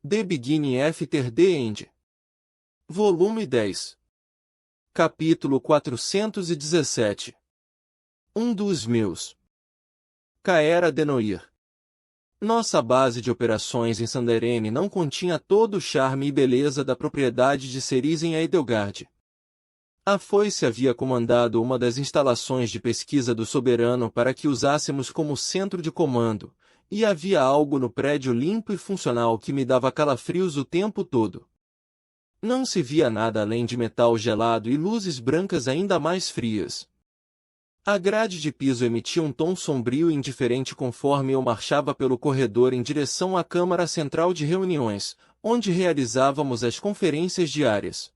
The Beginning After the End. Volume 10. Capítulo 417. Um dos meus. Caera Denoir. Nossa base de operações em Sanderene não continha todo o charme e beleza da propriedade de Cerise em Edelgard. A foice havia comandado uma das instalações de pesquisa do soberano para que usássemos como centro de comando, e havia algo no prédio limpo e funcional que me dava calafrios o tempo todo. Não se via nada além de metal gelado e luzes brancas ainda mais frias. A grade de piso emitia um tom sombrio e indiferente conforme eu marchava pelo corredor em direção à Câmara Central de Reuniões, onde realizávamos as conferências diárias.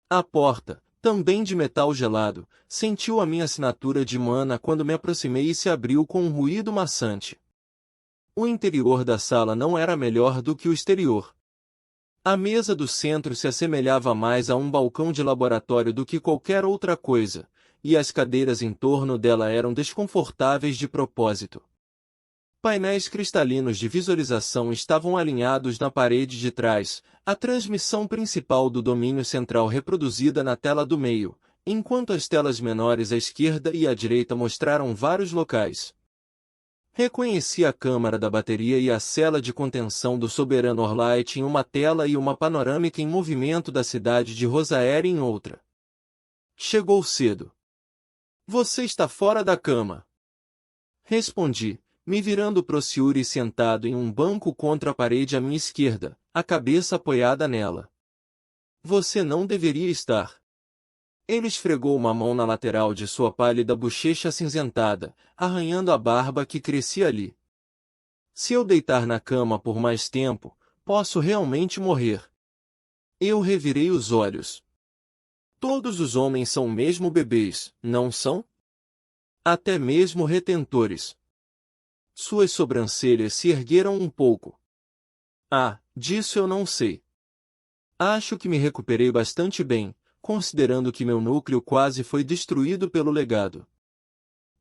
A porta, também de metal gelado, sentiu a minha assinatura de mana quando me aproximei e se abriu com um ruído maçante. O interior da sala não era melhor do que o exterior. A mesa do centro se assemelhava mais a um balcão de laboratório do que qualquer outra coisa, e as cadeiras em torno dela eram desconfortáveis de propósito. Painéis cristalinos de visualização estavam alinhados na parede de trás, a transmissão principal do domínio central reproduzida na tela do meio, enquanto as telas menores à esquerda e à direita mostraram vários locais. Reconheci a câmara da bateria e a cela de contenção do Soberano Orlight em uma tela e uma panorâmica em movimento da cidade de Rosaere em outra. Chegou cedo. Você está fora da cama. Respondi, me virando pro Ciuri sentado em um banco contra a parede à minha esquerda, a cabeça apoiada nela. Você não deveria estar. Ele esfregou uma mão na lateral de sua pálida bochecha acinzentada, arranhando a barba que crescia ali. Se eu deitar na cama por mais tempo, posso realmente morrer. Eu revirei os olhos. Todos os homens são mesmo bebês, não são? Até mesmo retentores. Suas sobrancelhas se ergueram um pouco. Ah, disso eu não sei. Acho que me recuperei bastante bem, considerando que meu núcleo quase foi destruído pelo legado.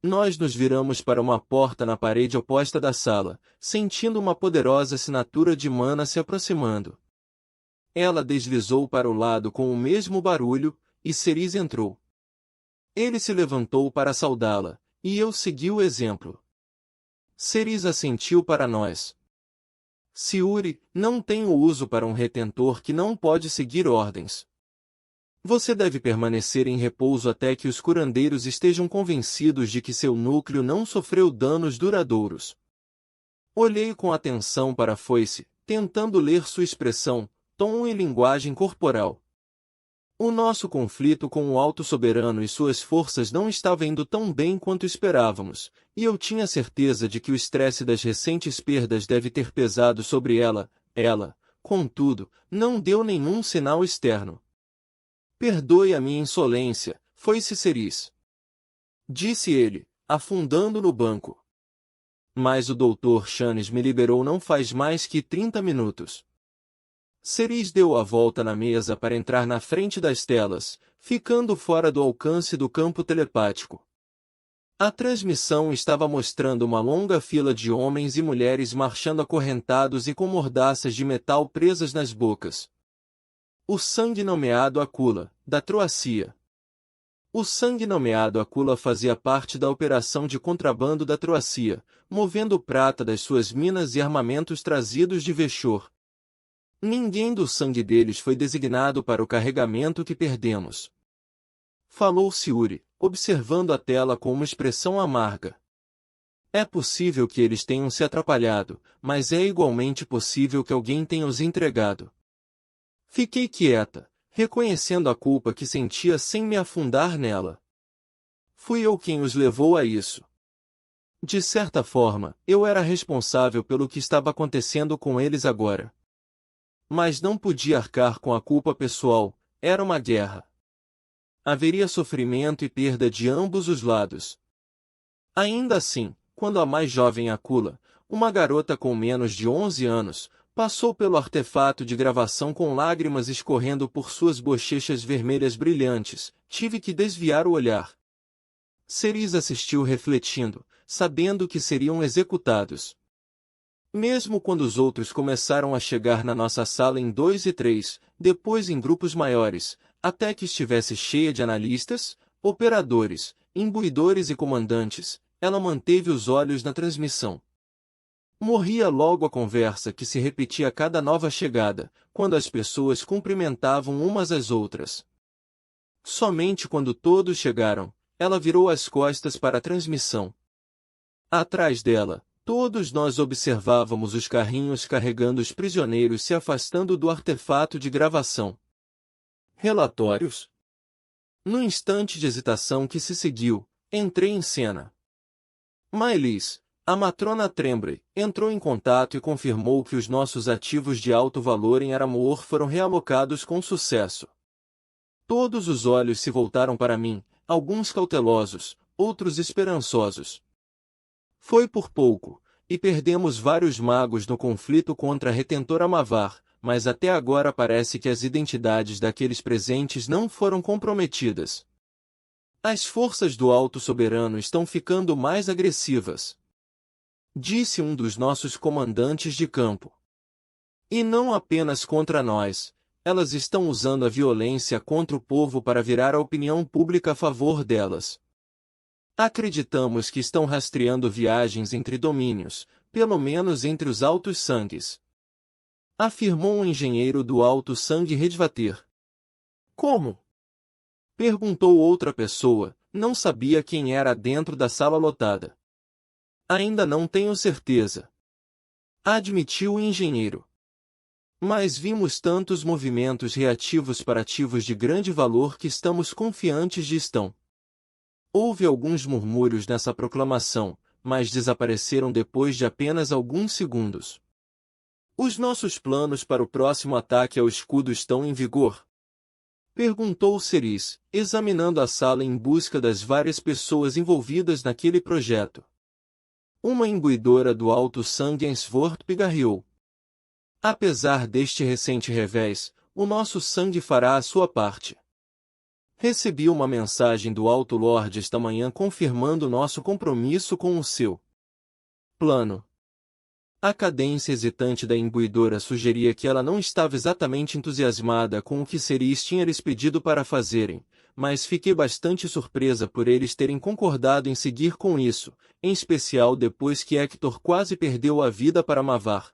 Nós nos viramos para uma porta na parede oposta da sala, sentindo uma poderosa assinatura de mana se aproximando. Ela deslizou para o lado com o mesmo barulho, e Cerise entrou. Ele se levantou para saudá-la, e eu segui o exemplo. Cerise assentiu para nós. Ciuri, não tenho uso para um retentor que não pode seguir ordens. Você deve permanecer em repouso até que os curandeiros estejam convencidos de que seu núcleo não sofreu danos duradouros. Olhei com atenção para a foice, tentando ler sua expressão, tom e linguagem corporal. O nosso conflito com o Alto Soberano e suas forças não estava indo tão bem quanto esperávamos, e eu tinha certeza de que o estresse das recentes perdas deve ter pesado sobre ela. Ela, contudo, não deu nenhum sinal externo. Perdoe a minha insolência, foi-se Cerise. Disse ele, afundando no banco. Mas o Dr. Chanes me liberou não faz mais que 30 minutos. Cerise deu a volta na mesa para entrar na frente das telas, ficando fora do alcance do campo telepático. A transmissão estava mostrando uma longa fila de homens e mulheres marchando acorrentados e com mordaças de metal presas nas bocas. O sangue nomeado Aquila, da Troacia. O sangue nomeado Aquila fazia parte da operação de contrabando da Troacia, movendo prata das suas minas e armamentos trazidos de Veshor. Ninguém do sangue deles foi designado para o carregamento que perdemos. Falou Ciuri, observando a tela com uma expressão amarga. É possível que eles tenham se atrapalhado, mas é igualmente possível que alguém tenha os entregado. Fiquei quieta, reconhecendo a culpa que sentia sem me afundar nela. Fui eu quem os levou a isso. De certa forma, eu era responsável pelo que estava acontecendo com eles agora. Mas não podia arcar com a culpa pessoal, era uma guerra. Haveria sofrimento e perda de ambos os lados. Ainda assim, quando a mais jovem Aquila, uma garota com menos de 11 anos, passou pelo artefato de gravação com lágrimas escorrendo por suas bochechas vermelhas brilhantes, tive que desviar o olhar. Cerise assistiu refletindo, sabendo que seriam executados. Mesmo quando os outros começaram a chegar na nossa sala em 2 e 3, depois em grupos maiores, até que estivesse cheia de analistas, operadores, imbuidores e comandantes, ela manteve os olhos na transmissão. Morria logo a conversa que se repetia a cada nova chegada, quando as pessoas cumprimentavam umas às outras. Somente quando todos chegaram, ela virou as costas para a transmissão. Atrás dela, todos nós observávamos os carrinhos carregando os prisioneiros se afastando do artefato de gravação. Relatórios? No instante de hesitação que se seguiu, entrei em cena. Maylis, a matrona Tremblay, entrou em contato e confirmou que os nossos ativos de alto valor em Aramoor foram realocados com sucesso. Todos os olhos se voltaram para mim, alguns cautelosos, outros esperançosos. Foi por pouco, e perdemos vários magos no conflito contra a retentora Mavar, mas até agora parece que as identidades daqueles presentes não foram comprometidas. As forças do Alto Soberano estão ficando mais agressivas, disse um dos nossos comandantes de campo. E não apenas contra nós, elas estão usando a violência contra o povo para virar a opinião pública a favor delas. Acreditamos que estão rastreando viagens entre domínios, pelo menos entre os Altos Sangues, afirmou um engenheiro do Alto Sangue Redvater. Como? Perguntou outra pessoa, não sabia quem era dentro da sala lotada. Ainda não tenho certeza, admitiu o engenheiro. Mas vimos tantos movimentos reativos para ativos de grande valor que estamos confiantes de estão. Houve alguns murmúrios nessa proclamação, mas desapareceram depois de apenas alguns segundos. Os nossos planos para o próximo ataque ao escudo estão em vigor? Perguntou Ceris, examinando a sala em busca das várias pessoas envolvidas naquele projeto. Uma imbuidora do Alto Sangue Ainsworth pigarreou. Apesar deste recente revés, o nosso sangue fará a sua parte. Recebi uma mensagem do Alto Lorde esta manhã confirmando nosso compromisso com o seu plano. A cadência hesitante da imbuidora sugeria que ela não estava exatamente entusiasmada com o que Ceris tinha lhes pedido para fazerem, mas fiquei bastante surpresa por eles terem concordado em seguir com isso, em especial depois que Hector quase perdeu a vida para Mavar.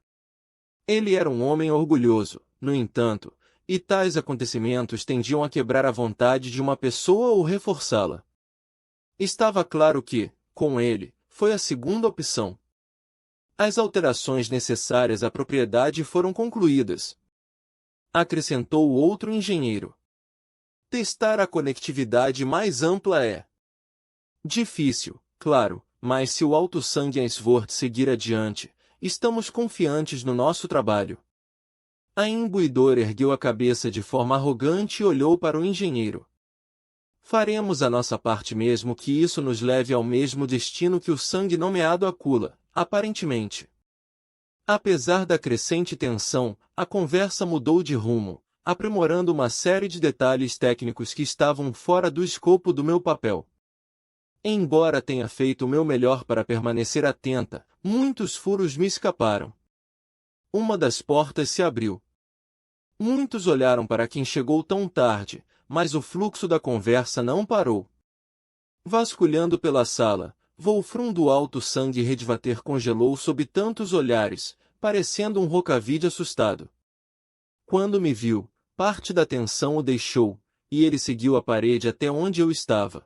Ele era um homem orgulhoso, no entanto, e tais acontecimentos tendiam a quebrar a vontade de uma pessoa ou reforçá-la. Estava claro que, com ele, foi a segunda opção. As alterações necessárias à propriedade foram concluídas, acrescentou o outro engenheiro. Testar a conectividade mais ampla é difícil, claro, mas se o Alto Sangue Ainsworth seguir adiante, estamos confiantes no nosso trabalho. A imbuidora ergueu a cabeça de forma arrogante e olhou para o engenheiro. Faremos a nossa parte mesmo que isso nos leve ao mesmo destino que o sangue nomeado Acula, aparentemente. Apesar da crescente tensão, a conversa mudou de rumo, aprimorando uma série de detalhes técnicos que estavam fora do escopo do meu papel. Embora tenha feito o meu melhor para permanecer atenta, muitos furos me escaparam. Uma das portas se abriu. Muitos olharam para quem chegou tão tarde, mas o fluxo da conversa não parou. Vasculhando pela sala, Wolfram do Alto Sangue Redvater congelou sob tantos olhares, parecendo um rocavide assustado. Quando me viu, parte da tensão o deixou, e ele seguiu a parede até onde eu estava.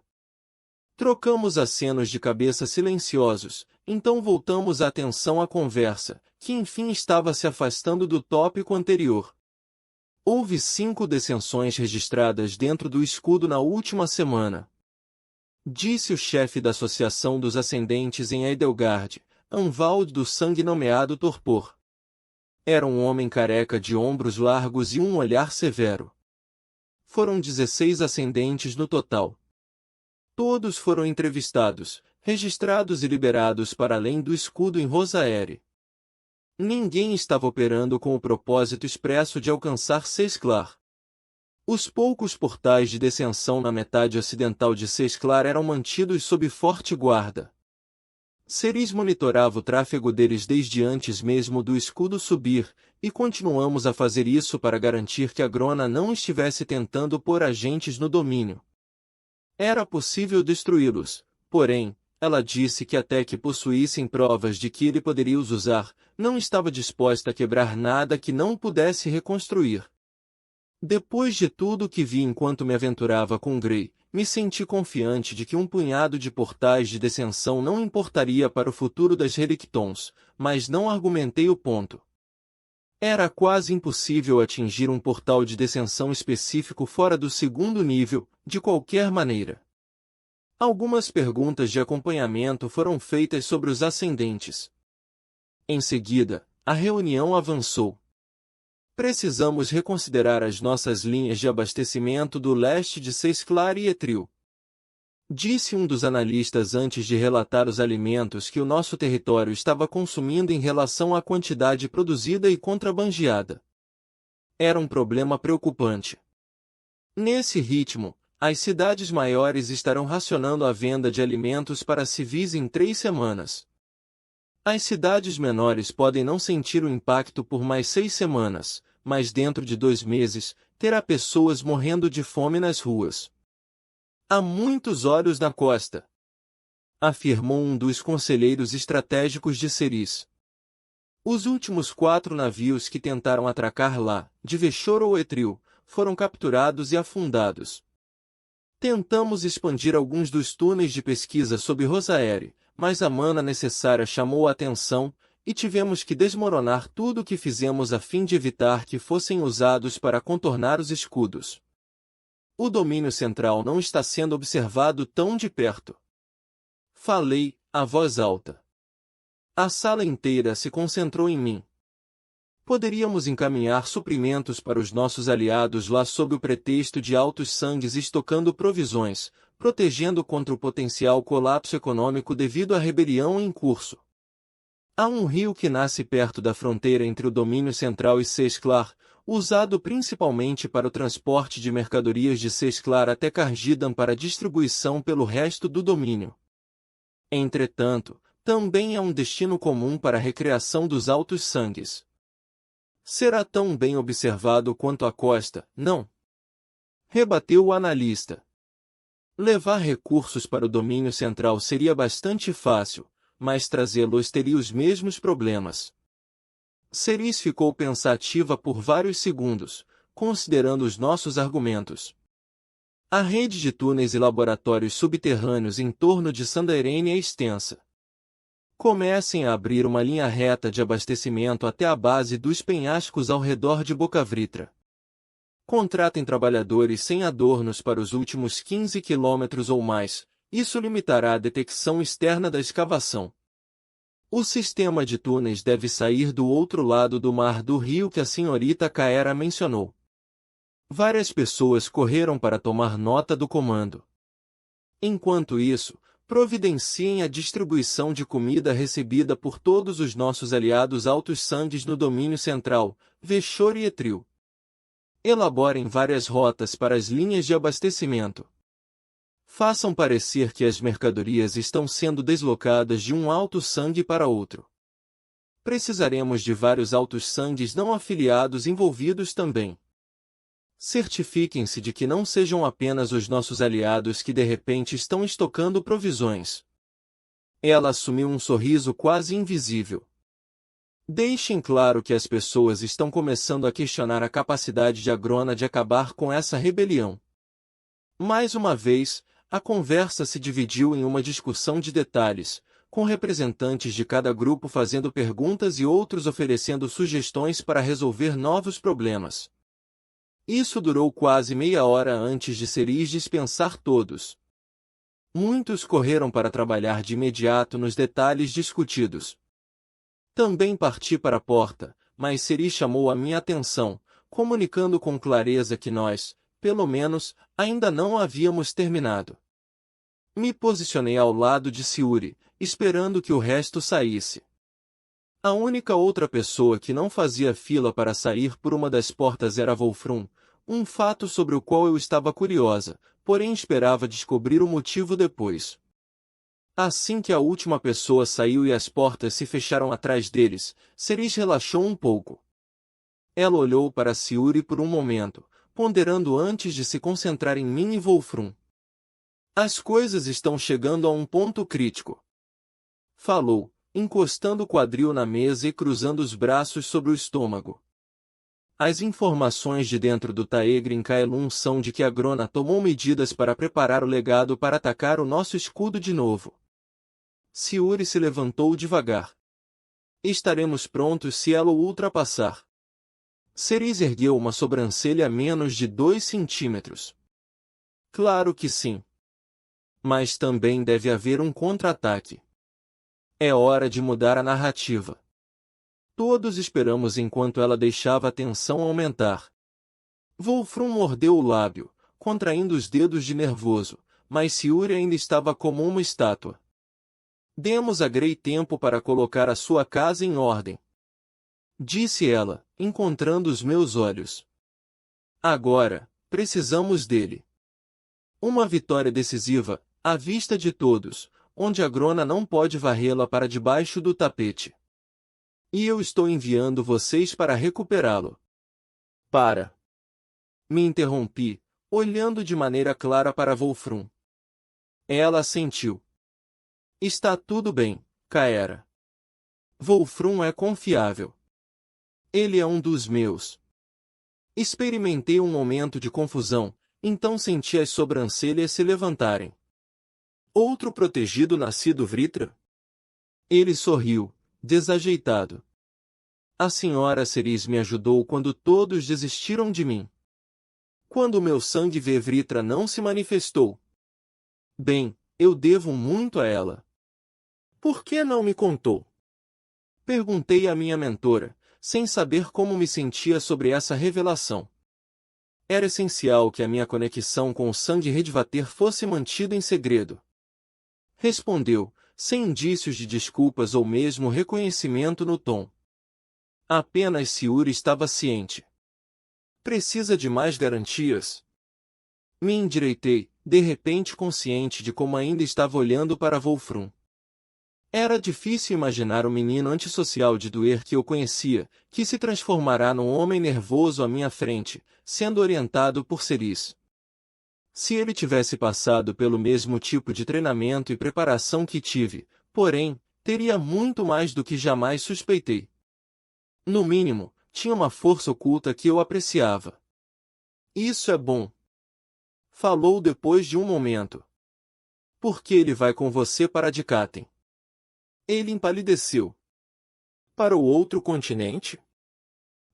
Trocamos acenos de cabeça silenciosos, então voltamos a atenção à conversa, que enfim estava se afastando do tópico anterior. Houve 5 descensões registradas dentro do escudo na última semana, disse o chefe da Associação dos Ascendentes em Edelgard, Anvald do Sangue nomeado Torpor. Era um homem careca de ombros largos e um olhar severo. Foram 16 ascendentes no total. Todos foram entrevistados, registrados e liberados para além do escudo em Rosaere. Ninguém estava operando com o propósito expresso de alcançar Sesclar. Os poucos portais de descensão na metade ocidental de Sesclar eram mantidos sob forte guarda. Ceres monitorava o tráfego deles desde antes mesmo do escudo subir, e continuamos a fazer isso para garantir que a Grona não estivesse tentando pôr agentes no domínio. Era possível destruí-los, porém, ela disse que até que possuíssem provas de que ele poderia os usar, não estava disposta a quebrar nada que não pudesse reconstruir. Depois de tudo que vi enquanto me aventurava com Grey, me senti confiante de que um punhado de portais de descensão não importaria para o futuro das Relictons, mas não argumentei o ponto. Era quase impossível atingir um portal de descensão específico fora do segundo nível, de qualquer maneira. Algumas perguntas de acompanhamento foram feitas sobre os ascendentes. Em seguida, a reunião avançou. Precisamos reconsiderar as nossas linhas de abastecimento do leste de Sesclar e Etril. Disse um dos analistas antes de relatar os alimentos que o nosso território estava consumindo em relação à quantidade produzida e contrabandeada. Era um problema preocupante. Nesse ritmo, as cidades maiores estarão racionando a venda de alimentos para civis em 3 semanas. As cidades menores podem não sentir o impacto por mais 6 semanas, mas dentro de 2 meses, terá pessoas morrendo de fome nas ruas. Há muitos olhos na costa, afirmou um dos conselheiros estratégicos de Ceres. Os últimos 4 navios que tentaram atracar lá, de Veshor ou Etril, foram capturados e afundados. Tentamos expandir alguns dos túneis de pesquisa sob Rosaere, mas a mana necessária chamou a atenção, e tivemos que desmoronar tudo o que fizemos a fim de evitar que fossem usados para contornar os escudos. O domínio central não está sendo observado tão de perto. Falei, a voz alta. A sala inteira se concentrou em mim. Poderíamos encaminhar suprimentos para os nossos aliados lá sob o pretexto de altos sangues estocando provisões, protegendo contra o potencial colapso econômico devido à rebelião em curso. Há um rio que nasce perto da fronteira entre o domínio central e Sesclar, usado principalmente para o transporte de mercadorias de Sesclar até Cargidan para distribuição pelo resto do domínio. Entretanto, também é um destino comum para a recreação dos altos sangues. Será tão bem observado quanto a costa, não? Rebateu o analista. Levar recursos para o domínio central seria bastante fácil, mas trazê-los teria os mesmos problemas. Ceres ficou pensativa por vários segundos, considerando os nossos argumentos. A rede de túneis e laboratórios subterrâneos em torno de Sandarene é extensa. Comecem a abrir uma linha reta de abastecimento até a base dos penhascos ao redor de Bocavritra. Contratem trabalhadores sem adornos para os últimos 15 quilômetros ou mais, isso limitará a detecção externa da escavação. O sistema de túneis deve sair do outro lado do mar do rio que a senhorita Caera mencionou. Várias pessoas correram para tomar nota do comando. Enquanto isso, providenciem a distribuição de comida recebida por todos os nossos aliados altos sangues no domínio central, Veshor e Etril. Elaborem várias rotas para as linhas de abastecimento. Façam parecer que as mercadorias estão sendo deslocadas de um alto sangue para outro. Precisaremos de vários altos sangues não afiliados envolvidos também. Certifiquem-se de que não sejam apenas os nossos aliados que de repente estão estocando provisões. Ela assumiu um sorriso quase invisível. Deixem claro que as pessoas estão começando a questionar a capacidade de Agrona de acabar com essa rebelião. Mais uma vez, a conversa se dividiu em uma discussão de detalhes, com representantes de cada grupo fazendo perguntas e outros oferecendo sugestões para resolver novos problemas. Isso durou quase meia hora antes de Ceres dispensar todos. Muitos correram para trabalhar de imediato nos detalhes discutidos. Também parti para a porta, mas Ceres chamou a minha atenção, comunicando com clareza que nós, pelo menos, ainda não havíamos terminado. Me posicionei ao lado de Siuri, esperando que o resto saísse. A única outra pessoa que não fazia fila para sair por uma das portas era Wolfram, um fato sobre o qual eu estava curiosa, porém esperava descobrir o motivo depois. Assim que a última pessoa saiu e as portas se fecharam atrás deles, Ceres relaxou um pouco. Ela olhou para Sayuri por um momento, ponderando antes de se concentrar em mim e Wolfram. As coisas estão chegando a um ponto crítico. Falou, encostando o quadril na mesa e cruzando os braços sobre o estômago. As informações de dentro do Taegrin Kaelum são de que a Grona tomou medidas para preparar o legado para atacar o nosso escudo de novo. Sayuri se levantou devagar. Estaremos prontos se ela o ultrapassar. Ceres ergueu uma sobrancelha a menos de 2 centímetros. Claro que sim. Mas também deve haver um contra-ataque. É hora de mudar a narrativa. Todos esperamos enquanto ela deixava a tensão aumentar. Wolfram mordeu o lábio, contraindo os dedos de nervoso, mas Sayuri ainda estava como uma estátua. Demos a Grey tempo para colocar a sua casa em ordem. Disse ela, encontrando os meus olhos. Agora, precisamos dele. Uma vitória decisiva, à vista de todos, onde a Grona não pode varrê-la para debaixo do tapete. E eu estou enviando vocês para recuperá-lo. Para. Me interrompi, olhando de maneira clara para Wolfram. Ela assentiu. Está tudo bem, Kaera. Wolfram é confiável. Ele é um dos meus. Experimentei um momento de confusão, então senti as sobrancelhas se levantarem. Outro protegido nascido Vritra? Ele sorriu, desajeitado. A senhora Ceres me ajudou quando todos desistiram de mim. Quando meu sangue Vritra não se manifestou. Bem, eu devo muito a ela. Por que não me contou? Perguntei à minha mentora, sem saber como me sentia sobre essa revelação. Era essencial que a minha conexão com o sangue Redvater fosse mantida em segredo. Respondeu, sem indícios de desculpas ou mesmo reconhecimento no tom. Apenas Sayuri estava ciente. Precisa de mais garantias? Me endireitei, de repente consciente de como ainda estava olhando para Wolfram. Era difícil imaginar o menino antissocial de doer que eu conhecia, que se transformará num homem nervoso à minha frente, sendo orientado por Ceres. Se ele tivesse passado pelo mesmo tipo de treinamento e preparação que tive, porém, teria muito mais do que jamais suspeitei. No mínimo, tinha uma força oculta que eu apreciava. Isso é bom. Falou depois de um momento. Por que ele vai com você para Dikaten? Ele empalideceu. Para o outro continente?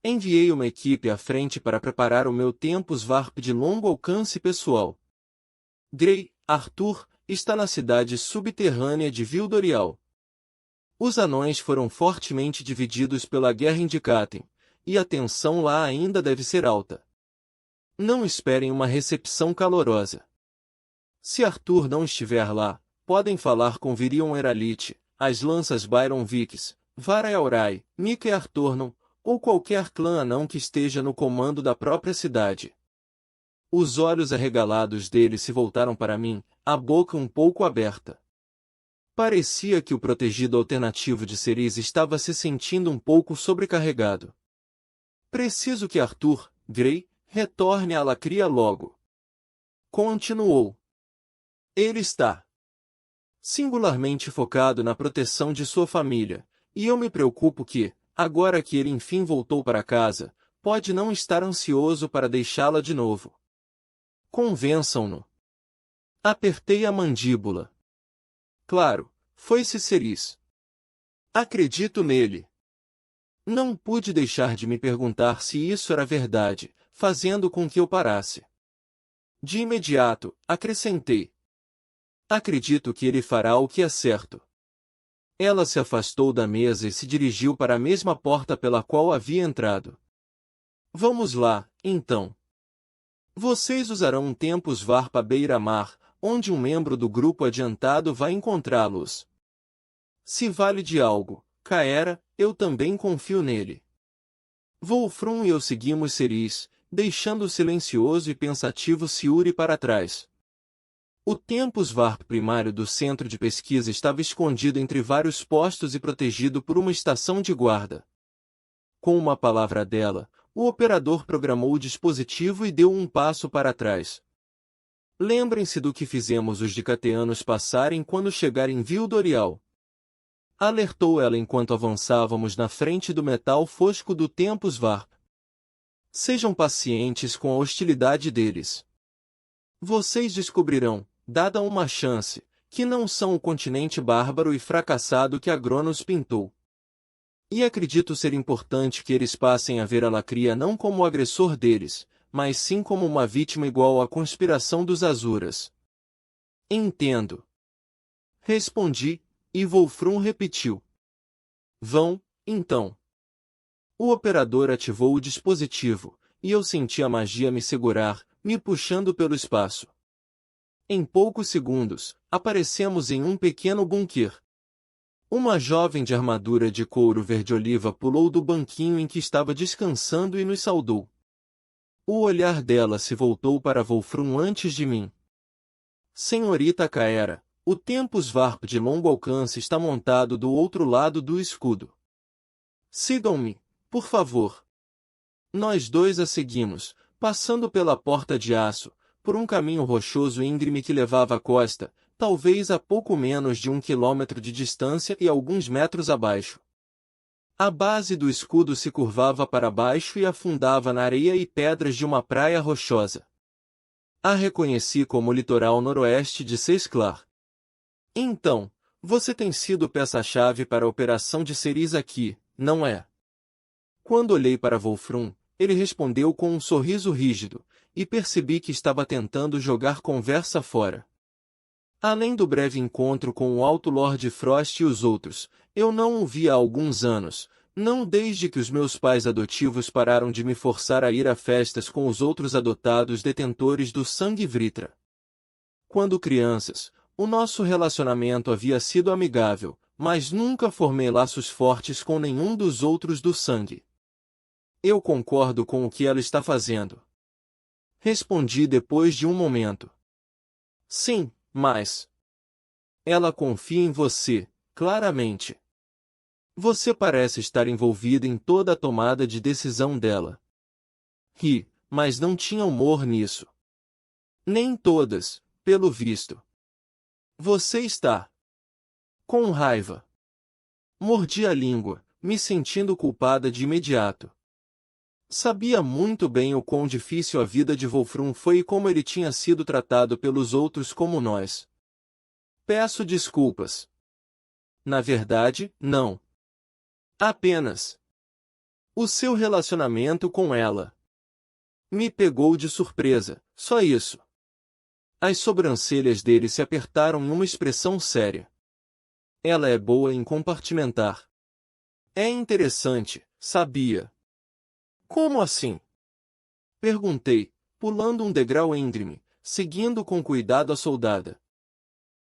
Enviei uma equipe à frente para preparar o meu Tempus Varp de longo alcance pessoal. Grey, Arthur, está na cidade subterrânea de Vildorial. Os anões foram fortemente divididos pela guerra em Dikaten, e a tensão lá ainda deve ser alta. Não esperem uma recepção calorosa. Se Arthur não estiver lá, podem falar com Virion Eralite, as lanças Byron Vix, Vara Elrai, Mika e Artornon, ou qualquer clã anão que esteja no comando da própria cidade. Os olhos arregalados dele se voltaram para mim, a boca um pouco aberta. Parecia que o protegido alternativo de Ceres estava se sentindo um pouco sobrecarregado. Preciso que Arthur, Grey, retorne à Lacria logo. Continuou. Ele está singularmente focado na proteção de sua família, e eu me preocupo que, agora que ele enfim voltou para casa, pode não estar ansioso para deixá-la de novo. Convençam-no. Apertei a mandíbula. Claro, foi-se Ceres. Acredito nele. Não pude deixar de me perguntar se isso era verdade, fazendo com que eu parasse. De imediato, acrescentei. Acredito que ele fará o que é certo. Ela se afastou da mesa e se dirigiu para a mesma porta pela qual havia entrado. Vamos lá, então. Vocês usarão um Tempus Varpa beira-mar, onde um membro do grupo adiantado vai encontrá-los. Se vale de algo, Kaera, eu também confio nele. Wolfram e eu seguimos Ceres, deixando o silencioso e pensativo Sayuri para trás. O Tempus Varp primário do centro de pesquisa estava escondido entre vários postos e protegido por uma estação de guarda. Com uma palavra dela, o operador programou o dispositivo e deu um passo para trás. Lembrem-se do que fizemos os dicateanos passarem quando chegarem em Vildorial. Alertou ela enquanto avançávamos na frente do metal fosco do Tempus Varp. Sejam pacientes com a hostilidade deles. Vocês descobrirão, dada uma chance, que não são o continente bárbaro e fracassado que Agronos pintou. E acredito ser importante que eles passem a ver a Lacria não como o agressor deles, mas sim como uma vítima igual à conspiração dos Azuras. Entendo. Respondi, e Wolfram repetiu. Vão, então. O operador ativou o dispositivo, e eu senti a magia me segurar, me puxando pelo espaço. Em poucos segundos, aparecemos em um pequeno bunker. Uma jovem de armadura de couro verde-oliva pulou do banquinho em que estava descansando e nos saudou. O olhar dela se voltou para Wolfram antes de mim. Senhorita Caera, o Tempus Varp de longo alcance está montado do outro lado do escudo. Sigam-me, por favor. Nós dois a seguimos, passando pela porta de aço, por um caminho rochoso e íngreme que levava à costa, talvez a pouco menos de 1 quilômetro de distância e alguns metros abaixo. A base do escudo se curvava para baixo e afundava na areia e pedras de uma praia rochosa. A reconheci como o litoral noroeste de Sesclar. Então, você tem sido peça-chave para a operação de Ceres aqui, não é? Quando olhei para Wolfram, ele respondeu com um sorriso rígido, e percebi que estava tentando jogar conversa fora. Além do breve encontro com o Alto Lord Frost e os outros, eu não o vi há alguns anos, não desde que os meus pais adotivos pararam de me forçar a ir a festas com os outros adotados detentores do sangue Vritra. Quando crianças, o nosso relacionamento havia sido amigável, mas nunca formei laços fortes com nenhum dos outros do sangue. Eu concordo com o que ela está fazendo. Respondi depois de um momento. Sim, mas... ela confia em você, claramente. Você parece estar envolvido em toda a tomada de decisão dela. Ri, mas não tinha humor nisso. Nem todas, pelo visto. Você está com raiva. Mordi a língua, me sentindo culpada de imediato. Sabia muito bem o quão difícil a vida de Wolfram foi e como ele tinha sido tratado pelos outros como nós. Peço desculpas. Na verdade, não. Apenas. O seu relacionamento com ela me pegou de surpresa, só isso. As sobrancelhas dele se apertaram em uma expressão séria. Ela é boa em compartimentar. É interessante, sabia? Como assim? Perguntei, pulando um degrau íngreme, seguindo com cuidado a soldada.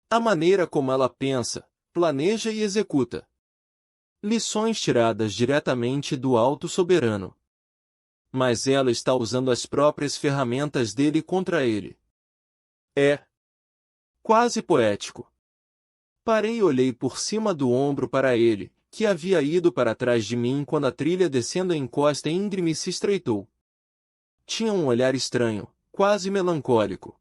A maneira como ela pensa, planeja e executa. Lições tiradas diretamente do Alto Soberano. Mas ela está usando as próprias ferramentas dele contra ele. É quase poético. Parei e olhei por cima do ombro para ele, que havia ido para trás de mim quando a trilha descendo a encosta íngreme se estreitou. Tinha um olhar estranho, quase melancólico.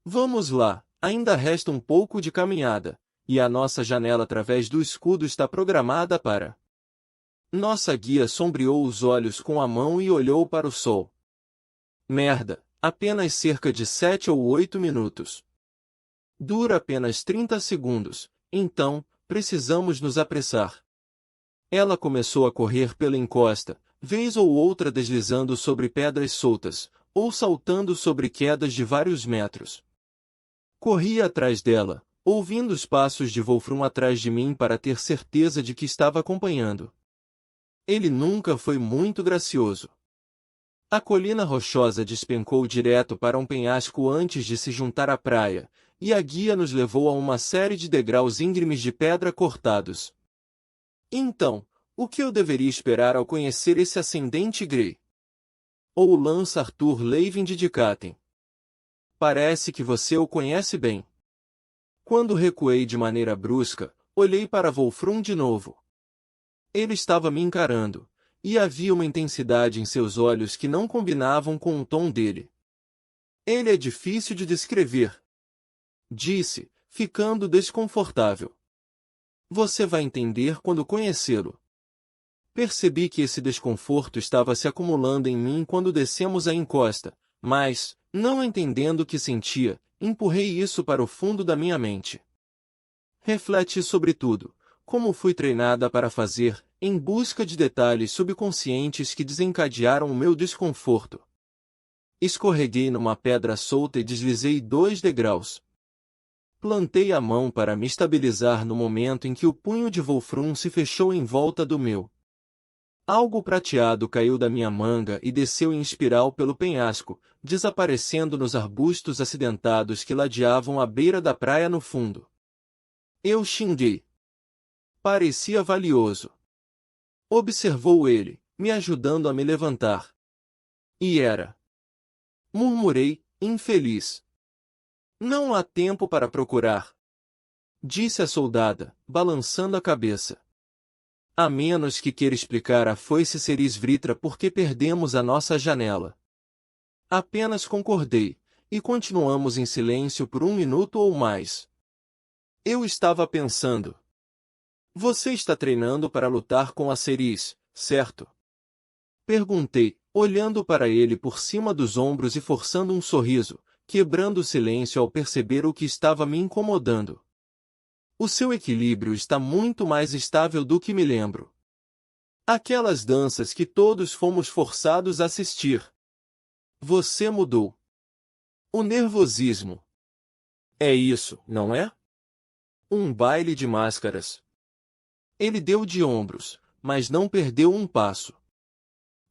Vamos lá, ainda resta um pouco de caminhada, e a nossa janela através do escudo está programada para... Nossa guia sombreou os olhos com a mão e olhou para o sol. Merda, apenas cerca de 7 ou 8 minutos. Dura apenas 30 segundos, então, precisamos nos apressar. Ela começou a correr pela encosta, vez ou outra deslizando sobre pedras soltas, ou saltando sobre quedas de vários metros. Corri atrás dela, ouvindo os passos de Wolfram atrás de mim para ter certeza de que estava acompanhando. Ele nunca foi muito gracioso. A colina rochosa despencou direto para um penhasco antes de se juntar à praia, e a guia nos levou a uma série de degraus íngremes de pedra cortados. Então, o que eu deveria esperar ao conhecer esse ascendente Grey? Ou Lance Arthur Levin de Dicaten? Parece que você o conhece bem. Quando recuei de maneira brusca, olhei para Wolfram de novo. Ele estava me encarando, e havia uma intensidade em seus olhos que não combinavam com o tom dele. Ele é difícil de descrever, disse, ficando desconfortável. Você vai entender quando conhecê-lo. Percebi que esse desconforto estava se acumulando em mim quando descemos a encosta, mas, não entendendo o que sentia, empurrei isso para o fundo da minha mente. Reflete sobre tudo, como fui treinada para fazer, em busca de detalhes subconscientes que desencadearam o meu desconforto. Escorreguei numa pedra solta e deslizei 2 degraus. Plantei a mão para me estabilizar no momento em que o punho de Wolfram se fechou em volta do meu. Algo prateado caiu da minha manga e desceu em espiral pelo penhasco, desaparecendo nos arbustos acidentados que ladeavam a beira da praia no fundo. Eu xinguei. Parecia valioso. Observou ele, me ajudando a me levantar. E era. Murmurei, infeliz. Não há tempo para procurar, disse a soldada, balançando a cabeça. A menos que queira explicar a foice Ceres Vritra por que perdemos a nossa janela. Apenas concordei, e continuamos em silêncio por 1 minuto ou mais. Eu estava pensando. Você está treinando para lutar com a Ceres, certo? Perguntei, olhando para ele por cima dos ombros e forçando um sorriso, quebrando o silêncio ao perceber o que estava me incomodando. O seu equilíbrio está muito mais estável do que me lembro. Aquelas danças que todos fomos forçados a assistir. Você mudou. O nervosismo. É isso, não é? Um baile de máscaras. Ele deu de ombros, mas não perdeu um passo.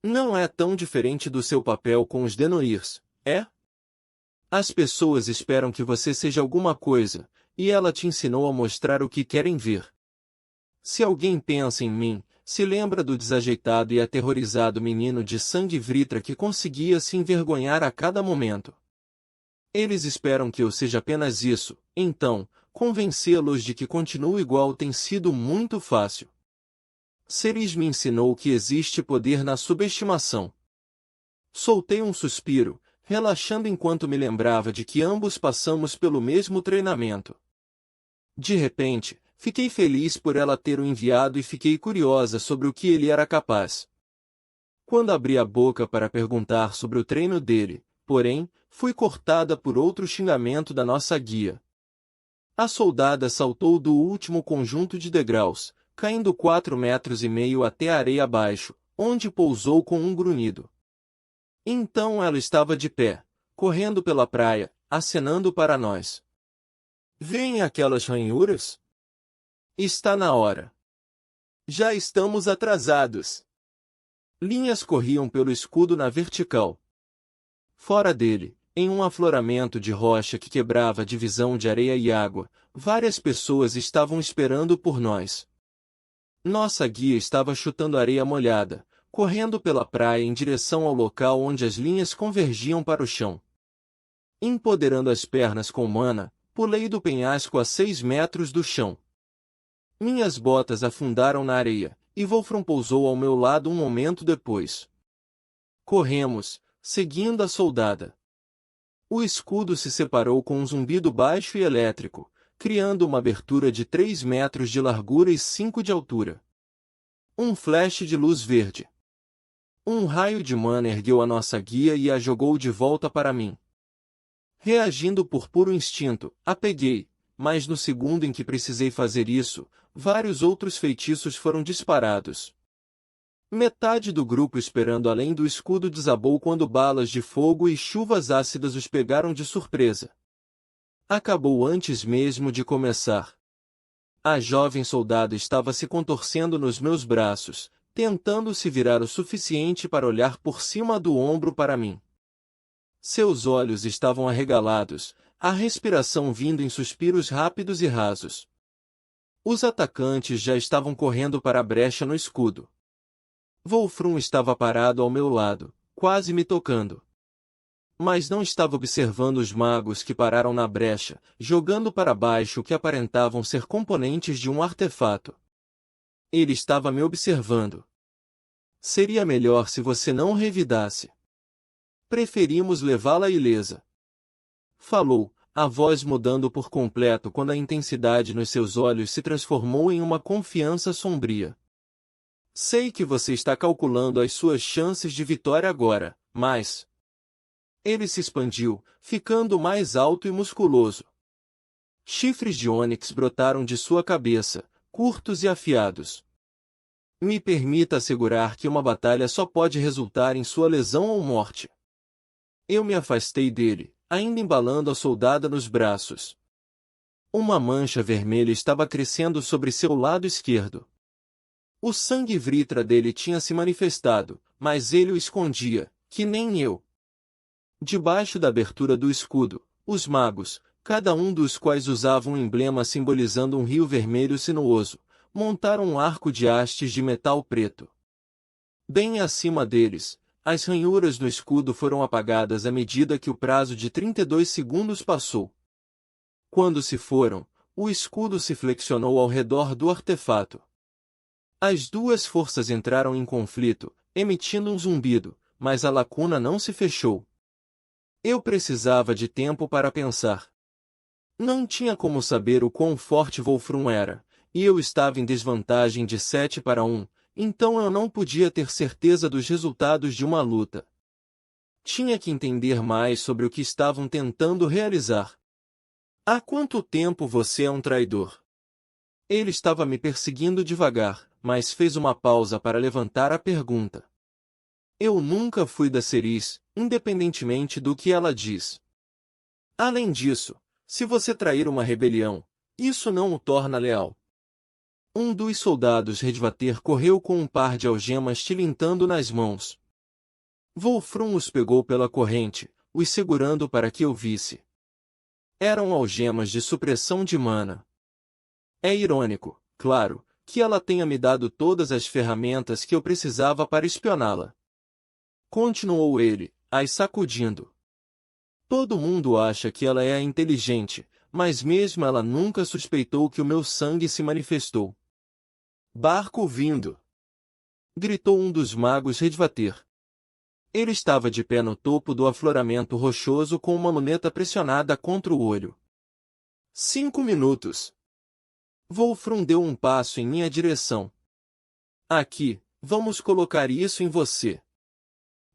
Não é tão diferente do seu papel com os Denoirs, é? As pessoas esperam que você seja alguma coisa, e ela te ensinou a mostrar o que querem ver. Se alguém pensa em mim, se lembra do desajeitado e aterrorizado menino de sangue Vritra que conseguia se envergonhar a cada momento. Eles esperam que eu seja apenas isso, então, convencê-los de que continuo igual tem sido muito fácil. Ceres me ensinou que existe poder na subestimação. Soltei um suspiro, relaxando enquanto me lembrava de que ambos passamos pelo mesmo treinamento. De repente, fiquei feliz por ela ter o enviado e fiquei curiosa sobre o que ele era capaz. Quando abri a boca para perguntar sobre o treino dele, porém, fui cortada por outro xingamento da nossa guia. A soldada saltou do último conjunto de degraus, caindo 4,5 metros até a areia abaixo, onde pousou com um grunhido. Então ela estava de pé, correndo pela praia, acenando para nós. Vêem aquelas ranhuras? Está na hora. Já estamos atrasados. Linhas corriam pelo escudo na vertical. Fora dele, em um afloramento de rocha que quebrava a divisão de areia e água, várias pessoas estavam esperando por nós. Nossa guia estava chutando areia molhada, correndo pela praia em direção ao local onde as linhas convergiam para o chão. Empoderando as pernas com mana, pulei do penhasco a 6 metros do chão. Minhas botas afundaram na areia, e Wolfram pousou ao meu lado um momento depois. Corremos, seguindo a soldada. O escudo se separou com um zumbido baixo e elétrico, criando uma abertura de 3 metros de largura e 5 de altura. Um flash de luz verde. Um raio de mana ergueu a nossa guia e a jogou de volta para mim. Reagindo por puro instinto, a peguei, mas no segundo em que precisei fazer isso, vários outros feitiços foram disparados. Metade do grupo esperando além do escudo desabou quando balas de fogo e chuvas ácidas os pegaram de surpresa. Acabou antes mesmo de começar. A jovem soldada estava se contorcendo nos meus braços, tentando se virar o suficiente para olhar por cima do ombro para mim. Seus olhos estavam arregalados, a respiração vindo em suspiros rápidos e rasos. Os atacantes já estavam correndo para a brecha no escudo. Wolfram estava parado ao meu lado, quase me tocando. Mas não estava observando os magos que pararam na brecha, jogando para baixo o que aparentavam ser componentes de um artefato. Ele estava me observando. Seria melhor se você não revidasse. Preferimos levá-la ilesa. Falou, a voz mudando por completo quando a intensidade nos seus olhos se transformou em uma confiança sombria. Sei que você está calculando as suas chances de vitória agora, mas... Ele se expandiu, ficando mais alto e musculoso. Chifres de ônix brotaram de sua cabeça, curtos e afiados. Me permita assegurar que uma batalha só pode resultar em sua lesão ou morte. Eu me afastei dele, ainda embalando a soldada nos braços. Uma mancha vermelha estava crescendo sobre seu lado esquerdo. O sangue vritra dele tinha se manifestado, mas ele o escondia, que nem eu. Debaixo da abertura do escudo, os magos, cada um dos quais usava um emblema simbolizando um rio vermelho sinuoso, montaram um arco de hastes de metal preto. Bem acima deles, as ranhuras no escudo foram apagadas à medida que o prazo de 32 segundos passou. Quando se foram, o escudo se flexionou ao redor do artefato. As duas forças entraram em conflito, emitindo um zumbido, mas a lacuna não se fechou. Eu precisava de tempo para pensar. Não tinha como saber o quão forte Wolfram era, e eu estava em desvantagem de 7-1, então eu não podia ter certeza dos resultados de uma luta. Tinha que entender mais sobre o que estavam tentando realizar. Há quanto tempo você é um traidor? Ele estava me perseguindo devagar, mas fez uma pausa para levantar a pergunta. Eu nunca fui da Ceres, independentemente do que ela diz. Além disso, se você trair uma rebelião, isso não o torna leal. Um dos soldados Redvater correu com um par de algemas tilintando nas mãos. Wolfram os pegou pela corrente, os segurando para que eu visse. Eram algemas de supressão de mana. É irônico, claro, que ela tenha me dado todas as ferramentas que eu precisava para espioná-la. Continuou ele, as sacudindo. Todo mundo acha que ela é inteligente, mas mesmo ela nunca suspeitou que o meu sangue se manifestou. Barco vindo! Gritou um dos magos Redvater. Ele estava de pé no topo do afloramento rochoso com uma luneta pressionada contra o olho. 5 minutos. Wolfram deu um passo em minha direção. Aqui, vamos colocar isso em você.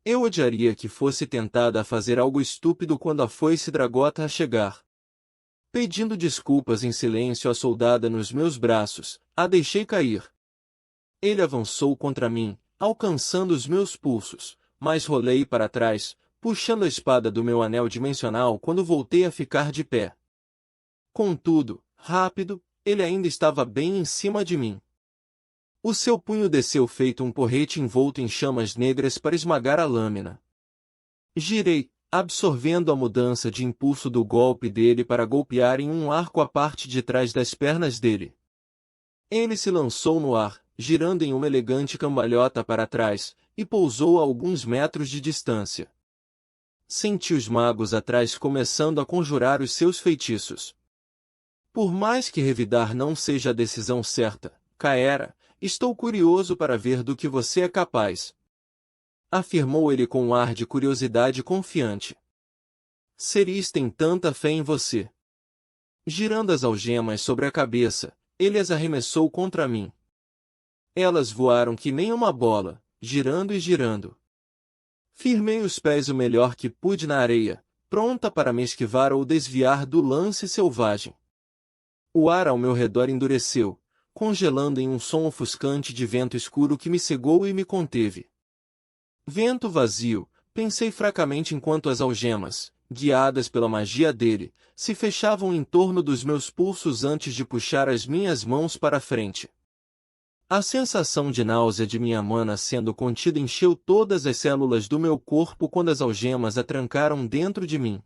Eu odiaria que fosse tentada a fazer algo estúpido quando a foice dragota a chegar. Pedindo desculpas em silêncio à soldada nos meus braços, a deixei cair. Ele avançou contra mim, alcançando os meus pulsos, mas rolei para trás, puxando a espada do meu anel dimensional quando voltei a ficar de pé. Contudo, rápido, ele ainda estava bem em cima de mim. O seu punho desceu feito um porrete envolto em chamas negras para esmagar a lâmina. Girei, absorvendo a mudança de impulso do golpe dele para golpear em um arco a parte de trás das pernas dele. Ele se lançou no ar, girando em uma elegante cambalhota para trás, e pousou a alguns metros de distância. Senti os magos atrás começando a conjurar os seus feitiços. Por mais que revidar não seja a decisão certa, Caera, estou curioso para ver do que você é capaz. Afirmou ele com um ar de curiosidade confiante. Ceres tem tanta fé em você. Girando as algemas sobre a cabeça, ele as arremessou contra mim. Elas voaram que nem uma bola, girando e girando. Firmei os pés o melhor que pude na areia, pronta para me esquivar ou desviar do lance selvagem. O ar ao meu redor endureceu, congelando em um som ofuscante de vento escuro que me cegou e me conteve. Vento vazio, pensei fracamente enquanto as algemas, guiadas pela magia dele, se fechavam em torno dos meus pulsos antes de puxar as minhas mãos para a frente. A sensação de náusea de minha mana sendo contida encheu todas as células do meu corpo quando as algemas a trancaram dentro de mim.